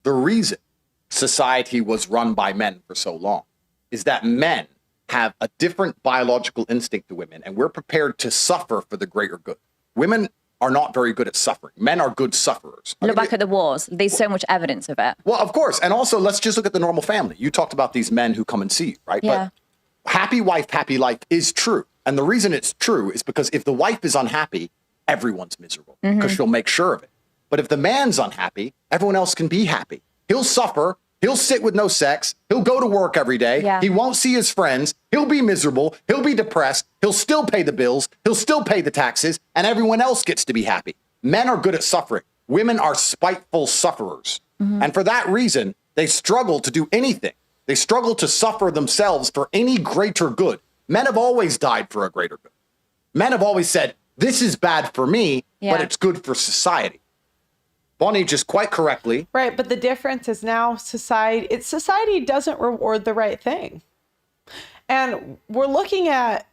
the reason society was run by men for so long is that men have a different biological instinct to women, and we're prepared to suffer for the greater good. Women are not very good at suffering. Men are good sufferers. Look back at the wars. There's so much evidence of it. Well, of course. And also, let's just look at the normal family. You talked about these men who come and see you, right? Yeah. But happy wife, happy life is true. And the reason it's true is because if the wife is unhappy, everyone's miserable because she'll make sure of it. But if the man's unhappy, everyone else can be happy. He'll suffer. He'll sit with no sex. He'll go to work every day. Yeah. He won't see his friends. He'll be miserable. He'll be depressed. He'll still pay the bills. He'll still pay the taxes. And everyone else gets to be happy. Men are good at suffering. Women are spiteful sufferers. And for that reason, they struggle to do anything. They struggle to suffer themselves for any greater good. Men have always died for a greater good. Men have always said, this is bad for me, but it's good for society. Bonnie just quite correctly. Right, but the difference is now society doesn't reward the right thing. And we're looking at,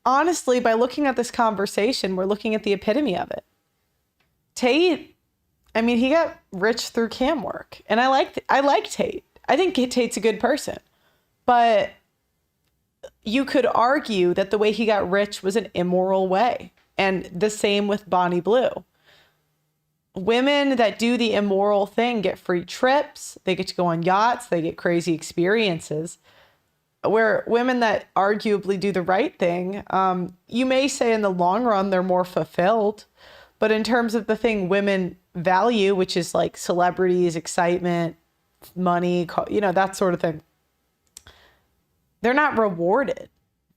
honestly, by looking at this conversation, we're looking at the epitome of it. Tate, I mean, he got rich through cam work. And I like Tate. I think Tate's a good person. But you could argue that the way he got rich was an immoral way. And the same with Bonnie Blue. Women that do the immoral thing get free trips. They get to go on yachts. They get crazy experiences. Where women that arguably do the right thing, you may say in the long run, they're more fulfilled. But in terms of the thing women value, which is like celebrities, excitement, money, that sort of thing, they're not rewarded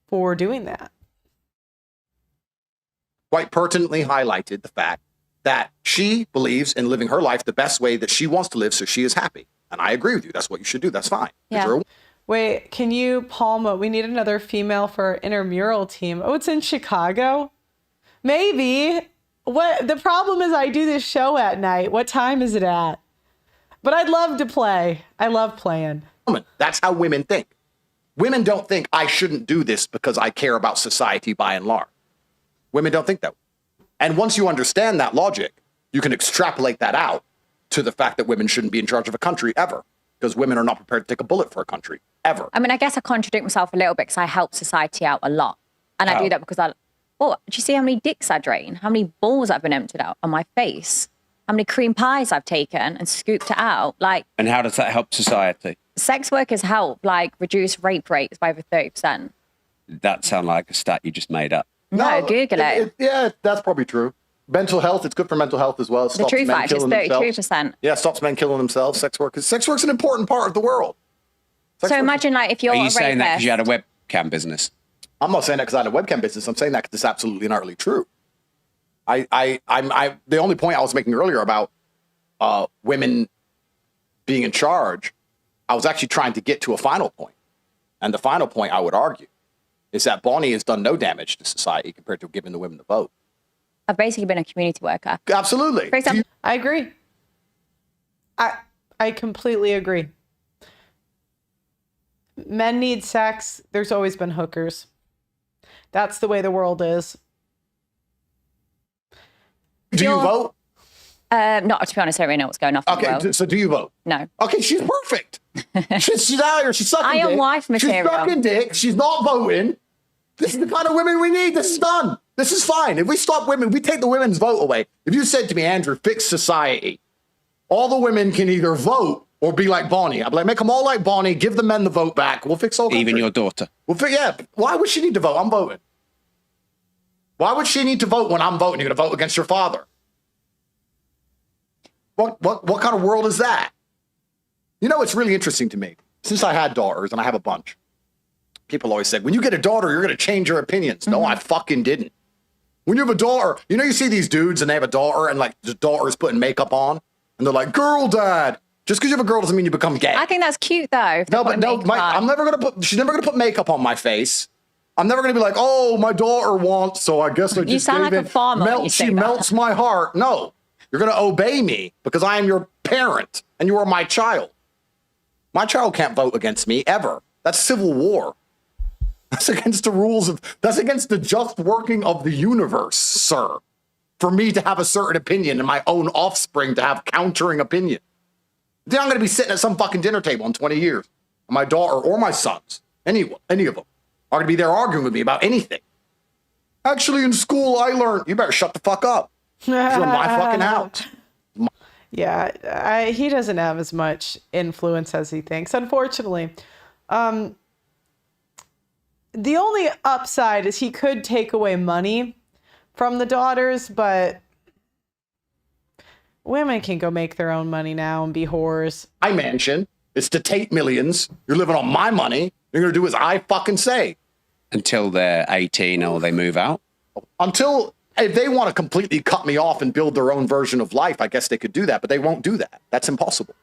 for doing that. Quite pertinently highlighted the fact that she believes in living her life the best way that she wants to live so she is happy. And I agree with you. That's what you should do. That's fine. Yeah. Wait, can you, Palma, we need another female for our intramural team. Oh, it's in Chicago? Maybe. What the problem is I do this show at night. What time is it at? But I'd love to play. I love playing. That's how women think. Women don't think I shouldn't do this because I care about society by and large. Women don't think that way. And once you understand that logic, you can extrapolate that out to the fact that women shouldn't be in charge of a country ever, because women are not prepared to take a bullet for a country ever. I mean, I guess I contradict myself a little bit because I help society out a lot. And I do that because do you see how many dicks I drain? How many balls I've been emptied out on my face? How many cream pies I've taken and scooped it out? And how does that help society? Sex workers help, reduce rape rates by over 30%. That sounds like a stat you just made up. No, Google it. Yeah, that's probably true. Mental health, it's good for mental health as well. The true fact is 32%. Yeah, stops men killing themselves, sex work. Because sex work's an important part of the world. So imagine if you're a rapist. Are you saying that because you had a webcam business? I'm not saying that because I had a webcam business. I'm saying that because it's absolutely not really true. The only point I was making earlier about women being in charge, I was actually trying to get to a final point. And the final point I would argue is that Bonnie has done no damage to society compared to giving the women the vote. I've basically been a community worker. Absolutely. For example, I agree. I completely agree. Men need sex. There's always been hookers. That's the way the world is. Do you vote? Not to be honest, I don't really know what's going on. Okay, so do you vote? No. Okay, she's perfect. she's out here. She's sucking dick. I am wife material. She's sucking dick. She's not voting. This is the kind of women we need. This is done. This is fine. If we stop women, we take the women's vote away. If you said to me, Andrew, fix society, all the women can either vote or be like Bonnie. I'd be like, make them all like Bonnie, give the men the vote back. We'll fix all country. Even your daughter. Yeah. Why would she need to vote? I'm voting. Why would she need to vote when I'm voting? You're going to vote against your father. What kind of world is that? You know, it's really interesting to me. Since I had daughters, and I have a bunch, people always said, when you get a daughter, you're going to change your opinions. No, I fucking didn't. When you have a daughter, you see these dudes and they have a daughter and the daughter's putting makeup on and they're like, girl dad. Just because you have a girl doesn't mean you become gay. I think that's cute though. No, but no, she's never going to put makeup on my face. I'm never going to be like, oh, my daughter wants, so I guess I just You sound like a farmer. She melts my heart. No, you're going to obey me because I am your parent and you are my child. My child can't vote against me ever. That's civil war. That's against the rules that's against the just working of the universe, sir. For me to have a certain opinion and my own offspring to have countering opinion. Then I'm going to be sitting at some fucking dinner table in 20 years. And my daughter or my sons, any of them, are going to be there arguing with me about anything. Actually, in school, I learned, you better shut the fuck up. You're in my fucking house. Yeah, he doesn't have as much influence as he thinks, unfortunately. The only upside is he could take away money from the daughters, but women can go make their own money now and be whores. My mansion, it's to Tate millions. You're living on my money. You're going to do as I fucking say. Until they're 18 or they move out? Until, if they want to completely cut me off and build their own version of life, I guess they could do that, but they won't do that. That's impossible.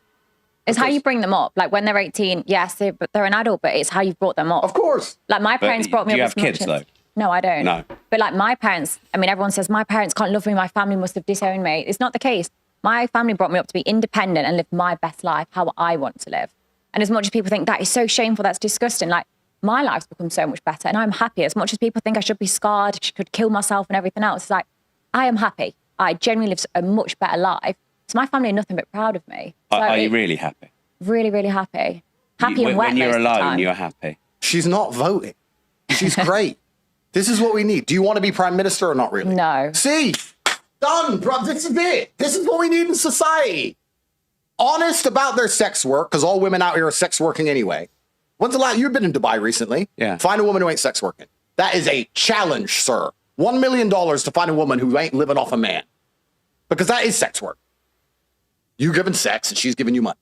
It's how you bring them up. Like when they're 18, yes, they're an adult, but it's how you've brought them up. Of course. Like my parents brought me up. Do you as have kids, much though? as, No, I don't. No. But like my parents, I mean, everyone says my parents can't love me. My family must have disowned me. It's not the case. My family brought me up to be independent and live my best life, how I want to live. And as much as people think that is so shameful, that's disgusting, like my life's become so much better and I'm happy. As much as people think I should be scarred, could kill myself and everything else, it's like, I am happy. I genuinely live a much better life. So my family are nothing but proud of me. So Are you really happy? Really, really happy. Happy and wet When you're most of the alone, time. you're happy. She's not voting. She's great. This is what we need. Do you want to be prime minister or not really? No. See? Done, bro. This is it. This is what we need in society. Honest about their sex work, because all women out here are sex working anyway. When's the last? You've been in Dubai recently. Yeah. Find a woman who ain't sex working. That is a challenge, sir. $1 million to find a woman who ain't living off a man. Because that is sex work. You giving sex and she's giving you money.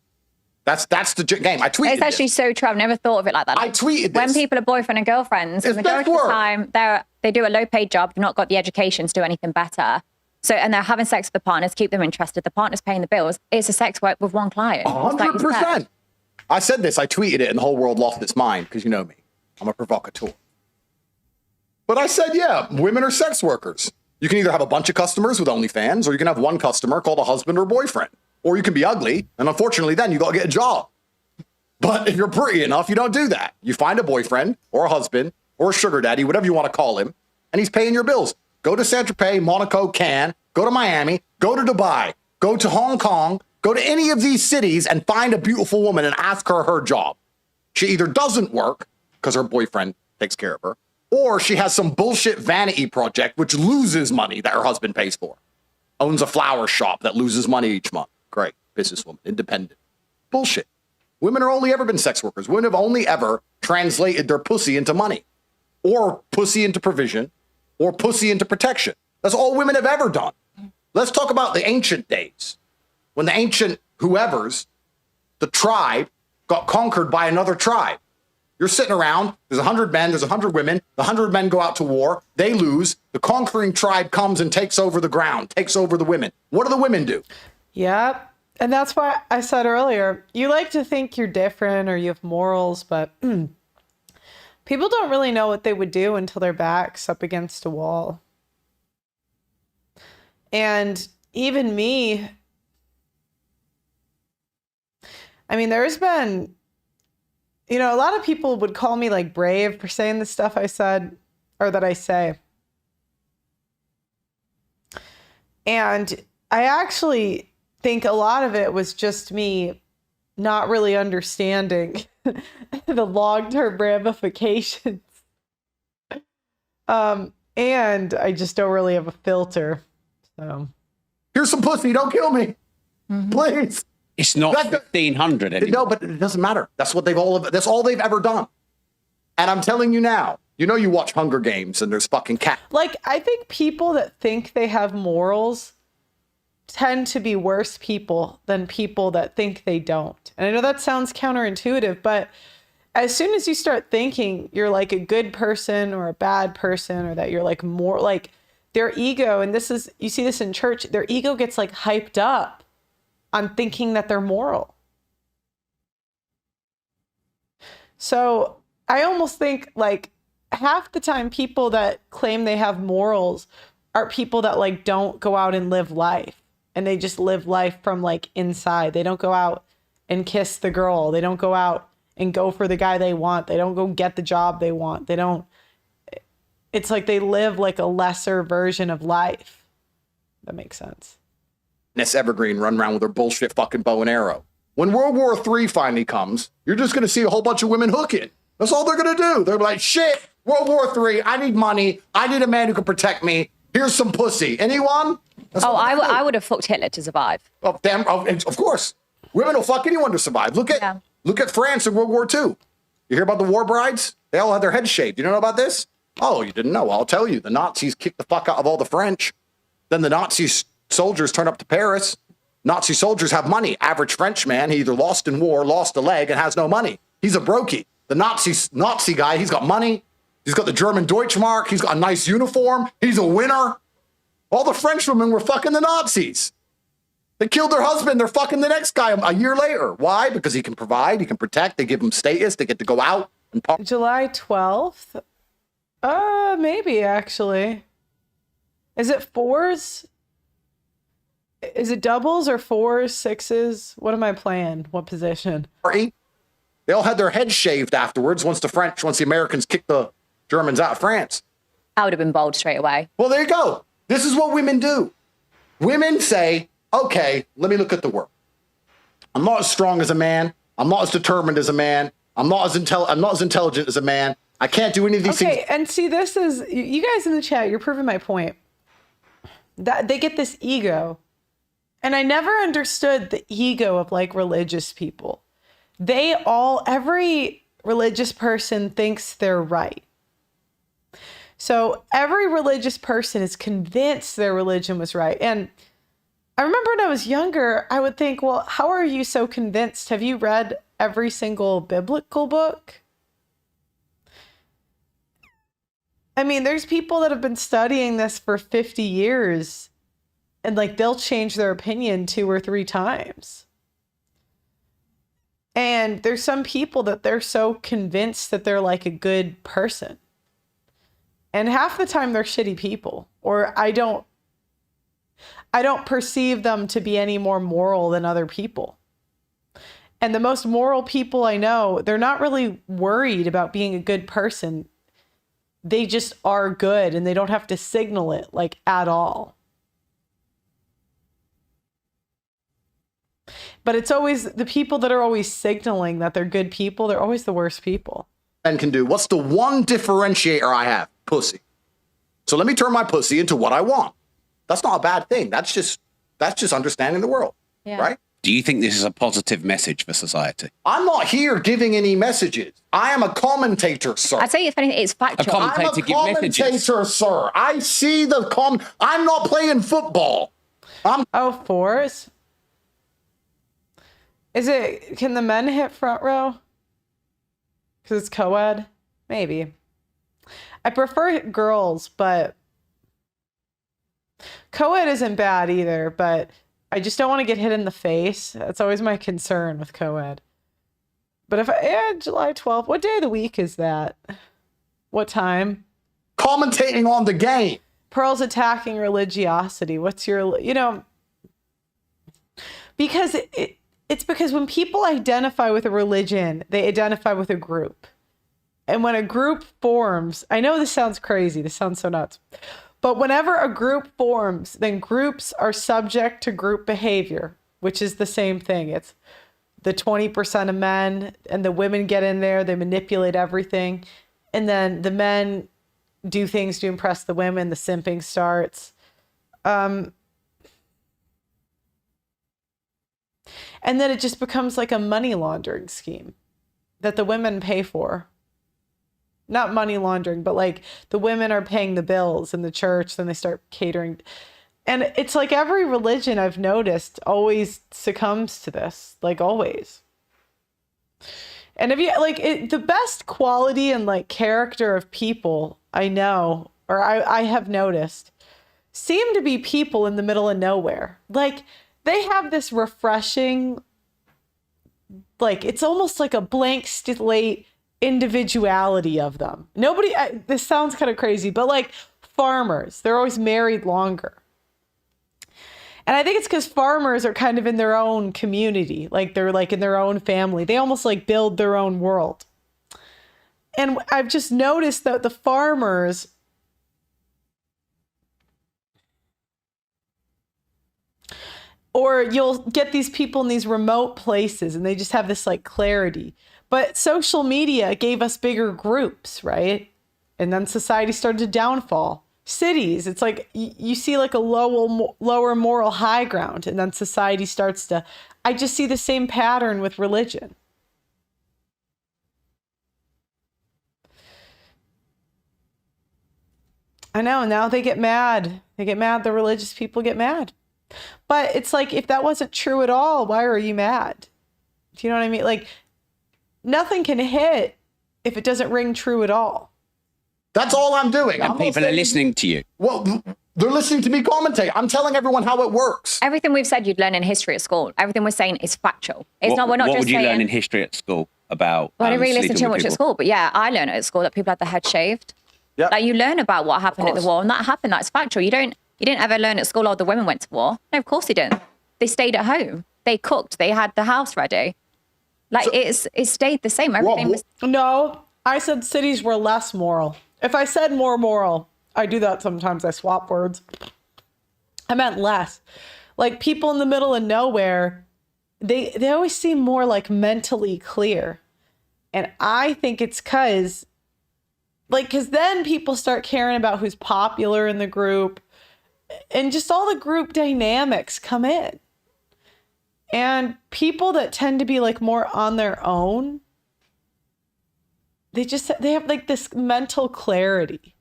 That's the game. I tweeted It's actually this. so true. I've never thought of it like that. I tweeted When this. people are boyfriend and girlfriends, the It's majority sex of the work. time they do a low-paid job, they've not got the education to do anything better. So, and they're having sex with the partners, keep them interested. The partner's paying the bills. It's a sex work with one client. Just like you said. 100%. I said this. I tweeted it, and the whole world lost its mind because you know me. I'm a provocateur. But I said, yeah, women are sex workers. You can either have a bunch of customers with OnlyFans, or you can have one customer called a husband or boyfriend. Or you can be ugly, and unfortunately, then you got to get a job. But if you're pretty enough, you don't do that. You find a boyfriend or a husband or a sugar daddy, whatever you want to call him, and he's paying your bills. Go to Saint-Tropez, Monaco, Cannes, go to Miami, go to Dubai, go to Hong Kong, go to any of these cities and find a beautiful woman and ask her job. She either doesn't work because her boyfriend takes care of her, or she has some bullshit vanity project which loses money that her husband pays for. Owns a flower shop that loses money each month. Great. Businesswoman. Independent. Bullshit. Women are only ever been sex workers. Women have only ever translated their pussy into money, or pussy into provision, or pussy into protection. That's all women have ever done. Let's talk about the ancient days. When the ancient whoever's, the tribe, got conquered by another tribe. You're sitting around, there's 100 men, there's 100 women, the 100 men go out to war, they lose, the conquering tribe comes and takes over the ground, takes over the women. What do the women do? Yep. And that's why I said earlier, you like to think you're different or you have morals, but people don't really know what they would do until their back's up against a wall. And even me, I mean, there's been, you know, a lot of people would call me like brave for saying the stuff I said or that I say. And I actually think a lot of it was just me not really understanding the long-term ramifications. And I just don't really have a filter. So Here's some pussy, don't kill me. Please. It's not 1,500 anymore. No, but it doesn't matter. That's what that's all they've ever done. And I'm telling you now, you know, you watch Hunger Games and there's fucking cat. like, I think people that think they have morals tend to be worse people than people that think they don't. And I know that sounds counterintuitive, but as soon as you start thinking you're like a good person or a bad person, or that you're like more like their ego, and this is, you see this in church, their ego gets like hyped up on thinking that they're moral. So I almost think like half the time people that claim they have morals are people that like don't go out and live life. And they just live life from like inside. They don't go out and kiss the girl. They don't go out and go for the guy they want. They don't go get the job they want. They don't. It's like they live like a lesser version of life. That makes sense. Ness Evergreen run around with her bullshit fucking bow and arrow. When World War III finally comes, you're just going to see a whole bunch of women hooking. That's all they're going to do. They're like, shit, World War III, I need money. I need a man who can protect me. Here's some pussy. Anyone? I would have fucked Hitler to survive. Oh, damn, of course. Women will fuck anyone to survive. Look at France in World War II. You hear about the war brides? They all had their heads shaved. You know about this? Oh, you didn't know. I'll tell you. The Nazis kicked the fuck out of all the French. Then the Nazi soldiers turn up to Paris. Nazi soldiers have money. Average French man, he either lost in war, lost a leg, and has no money. He's a brokey. The Nazi guy, he's got money. He's got the German Deutschmark. He's got a nice uniform. He's a winner. All the French women were fucking the Nazis. They killed their husband. They're fucking the next guy a year later. Why? Because he can provide. He can protect. They give him status. They get to go out and party. July 12th? Maybe, actually. Is it fours? Is it doubles or fours, sixes? What am I playing? What position? They all had their heads shaved afterwards once the Americans kicked the Germans out of France. I would have been bold straight away. Well, there you go. This is what women do. Women say, okay, let me look at the world. I'm not as strong as a man. I'm not as determined as a man. I'm not as intelligent as a man. I can't do any of these things. Okay, and see, this is, you guys in the chat, you're proving my point. That they get this ego. And I never understood the ego of like religious people. Every religious person thinks they're right. So every religious person is convinced their religion was right. And I remember when I was younger, I would think, well, how are you so convinced? Have you read every single biblical book? I mean, there's people that have been studying this for 50 years and like they'll change their opinion 2 or 3 times. And there's some people that they're so convinced that they're like a good person. And half the time they're shitty people, or I don't perceive them to be any more moral than other people. And the most moral people I know, they're not really worried about being a good person. They just are good and they don't have to signal it like at all. But it's always the people that are always signaling that they're good people. They're always the worst people. Men can do. What's the one differentiator I have? Pussy. So let me turn my pussy into what I want. That's not a bad thing. That's just understanding the world, right? Do you think this is a positive message for society? I'm not here giving any messages. I am a commentator, sir. I'd say if anything, it's factual. I'm a commentator, sir. I see the I'm not playing football. Fours? Can the men hit front row? Because it's co-ed? Maybe. I prefer girls, but co-ed isn't bad either, but I just don't want to get hit in the face. That's always my concern with co-ed. But July 12th, what day of the week is that? What time? Commentating on the game. Pearl's attacking religiosity. What's your, because it's because when people identify with a religion, they identify with a group. And when a group forms, I know this sounds crazy. This sounds so nuts. But whenever a group forms, then groups are subject to group behavior, which is the same thing. It's the 20% of men and the women get in there. They manipulate everything. And then the men do things to impress the women. The simping starts. And then it just becomes like a money laundering scheme that the women pay for. Not money laundering, but like the women are paying the bills in the church, then they start catering. And it's like every religion I've noticed always succumbs to this, like always. And if you the best quality and like character of people I know, or I have noticed, seem to be people in the middle of nowhere. Like they have this refreshing, like it's almost like a blank slate individuality of them. This sounds kind of crazy, but like farmers, they're always married longer. And I think it's because farmers are kind of in their own community, like they're like in their own family. They almost like build their own world. And I've just noticed that the farmers Or you'll get these people in these remote places and they just have this like clarity. But social media gave us bigger groups, right? And then society started to downfall. Cities, it's like you see like a lower moral high ground, and then society starts to, I just see the same pattern with religion. I know, now they get mad. They get mad, the religious people get mad. But it's like, if that wasn't true at all, why are you mad? Do you know what I mean? Like, nothing can hit if it doesn't ring true at all. That's all I'm doing. And people are listening to you. Well, they're listening to me commentate. I'm telling everyone how it works. Everything we've said you'd learn in history at school. Everything we're saying is factual. It's not, we're not what just would you saying, learn in history at school about? Well, I didn't really listen sleeping too with much at people? school, but yeah, I learned at school that people had their head shaved. Yeah. Like, you learn about what happened at the course. war, and that happened. That's factual. You didn't ever learn at school, oh, the women went to war. No, of course they didn't. They stayed at home. They cooked. They had the house ready. Like, it stayed the same. Everything was. No, I said cities were less moral. If I said more moral, I do that sometimes. I swap words. I meant less. Like, people in the middle of nowhere, they always seem more like mentally clear. And I think it's because then people start caring about who's popular in the group, and just all the group dynamics come in. And people that tend to be like more on their own, they have like this mental clarity.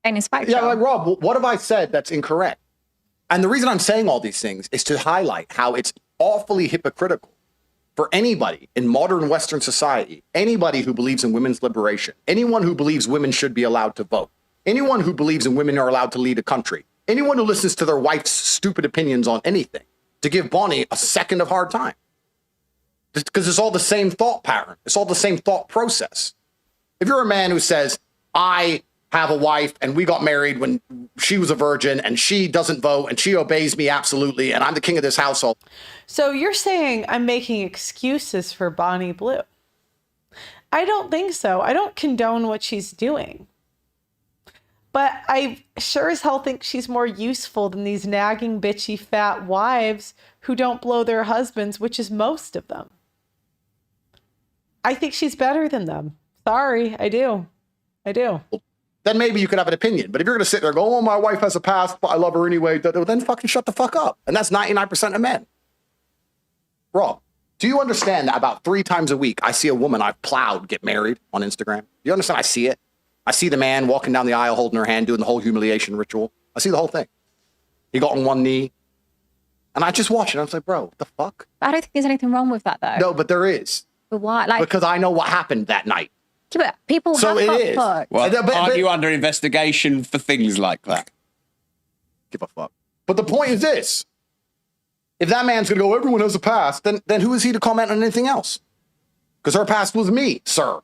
And it's factual. Yeah, like, Rob, what have I said that's incorrect? And the reason I'm saying all these things is to highlight how it's awfully hypocritical for anybody in modern Western society, anybody who believes in women's liberation, anyone who believes women should be allowed to vote, anyone who believes in women are allowed to lead a country, anyone who listens to their wife's stupid opinions on anything, to give Bonnie a second of hard time. Because it's all the same thought pattern. It's all the same thought process. If you're a man who says, I have a wife and we got married when she was a virgin and she doesn't vote and she obeys me absolutely and I'm the king of this household. So you're saying I'm making excuses for Bonnie Blue. I don't think so. I don't condone what she's doing. But I sure as hell think she's more useful than these nagging, bitchy, fat wives who don't blow their husbands, which is most of them. I think she's better than them. Sorry, I do. Then maybe you could have an opinion. But if you're going to sit there and go, oh, my wife has a past, but I love her anyway, then fucking shut the fuck up. And that's 99% of men. Rob, do you understand that about 3 times a week, I see a woman I've plowed get married on Instagram? Do you understand? I see it. I see the man walking down the aisle holding her hand, doing the whole humiliation ritual. I see the whole thing. He got on one knee. And I just watch it. I was like, bro, what the fuck? I don't think there's anything wrong with that, though. No, but there is. But why? Like, Because I know what happened that night. but people So have got it is. fucked. Well, But- are you under investigation for things like that? Give a fuck. But the point is this. If that man's going to go, everyone has a past, then who is he to comment on anything else? Because her past was me, sir.